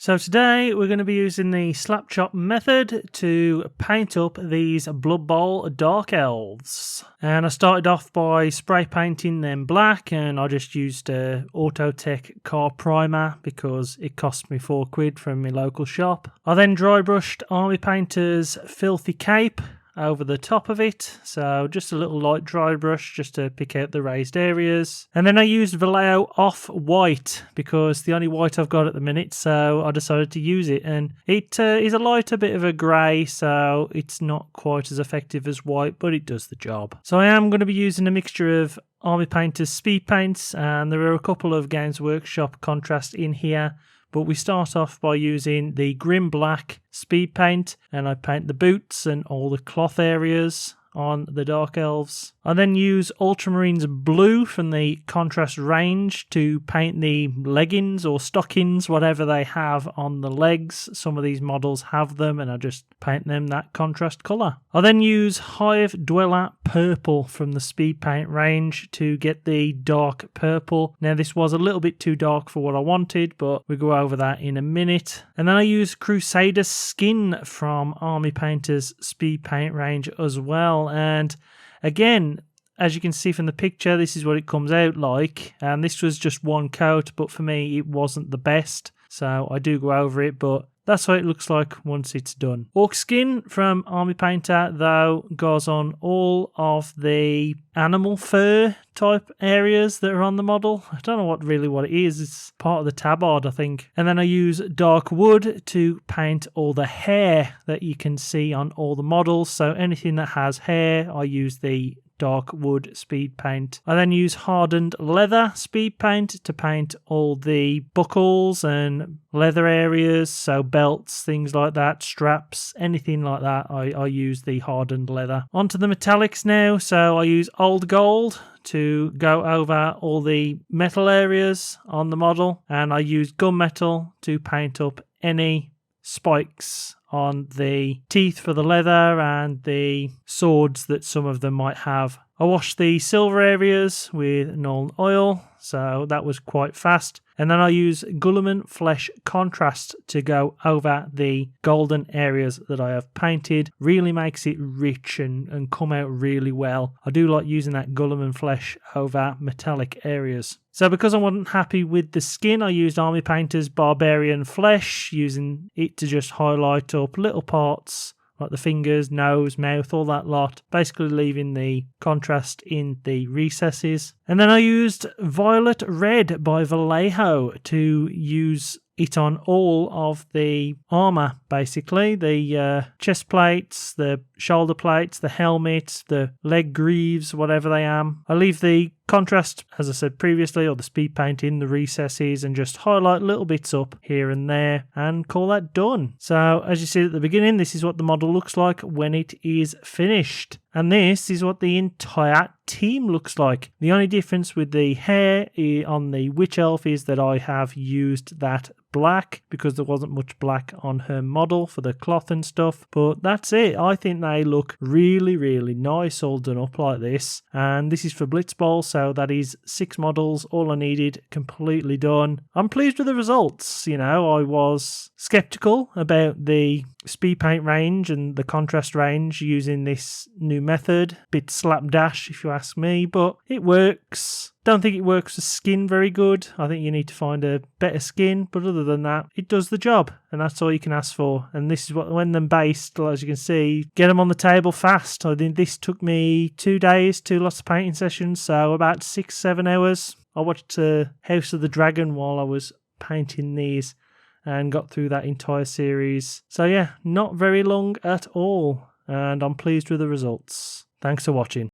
So today we're going to be using the Slapchop method to paint up these Blood Bowl Dark Elves. And I started off by spray painting them black, and I just used a Autotech car primer because it cost me £4 from my local shop. I then dry brushed Army Painter's Filthy Cape over the top of it, so just a little light dry brush just to pick out the raised areas. And then I used Vallejo Off-White because the only white I've got at the minute, so I decided to use it. And it is a lighter bit of a grey, so it's not quite as effective as white, but it does the job. So I am going to be using a mixture of Army Painter's speed paints, and there are a couple of Games Workshop contrast in here. But we start off by using the Grim Black speed paint, and I paint the boots and all the cloth areas on the Dark Elves. I then use Ultramarines Blue from the contrast range to paint the leggings or stockings, whatever they have on the legs. Some of these models have them, and I just paint them that contrast colour. I then use Hive Dweller Purple from the speed paint range to get the dark purple. Now this was a little bit too dark for what I wanted, but we'll go over that in a minute. And then I use Crusader Skin from Army Painter's speed paint range as well. And again, as you can see from the picture, this is what it comes out like, and this was just one coat, but for me it wasn't the best, so I do go over it, but that's what it looks like once it's done. Orc Skin from Army Painter, though, goes on all of the animal fur type areas that are on the model. I don't know what it is. It's part of the tabard, I think. And then I use Dark Wood to paint all the hair that you can see on all the models. So anything that has hair, I use the Dark Wood speed paint. I then use Hardened Leather speed paint to paint all the buckles and leather areas, so belts, things like that, straps, anything like that. I use the Hardened Leather. Onto the metallics now, so I use Old Gold to go over all the metal areas on the model, and I use Gunmetal to paint up any spikes on the teeth for the leather and the swords that some of them might have. I washed the silver areas with Nuln Oil, so that was quite fast. And then I use Gulliman Flesh Contrast to go over the golden areas that I have painted. Really makes it rich and come out really well. I do like using that Gulliman Flesh over metallic areas. So because I wasn't happy with the skin, I used Army Painter's Barbarian Flesh, using it to just highlight up little parts like the fingers, nose, mouth, all that lot, basically leaving the contrast in the recesses. And then I used Violet Red by Vallejo to use it on all of the armour, basically. The chest plates, the shoulder plates, the helmet, the leg greaves, whatever they are. I leave the contrast, as I said previously, or the speed paint in the recesses and just highlight little bits up here and there and call that done. So as you see at the beginning, this is what the model looks like when it is finished. And this is what the entire team looks like. The only difference with the hair on the Witch Elf is that I have used that black because there wasn't much black on her model for the cloth and stuff. But that's it. I think they look really, really nice all done up like this. And this is for Blitz Bowl, so that is 6 models, all I needed, completely done. I'm pleased with the results. You know, I was skeptical about the speed paint range and the contrast range using this new method. Bit slapdash if you ask me, but it works. Don't think it works with skin very good. I think you need to find a better skin, but other than that, it does the job, and that's all you can ask for. And this is what, when them based, as you can see, get them on the table fast. I think this took me 2 days, 2 lots of painting sessions, so about 6-7 hours. I watched House of the Dragon while I was painting these and got through that entire series. So yeah, not very long at all, and I'm pleased with the results. Thanks for watching.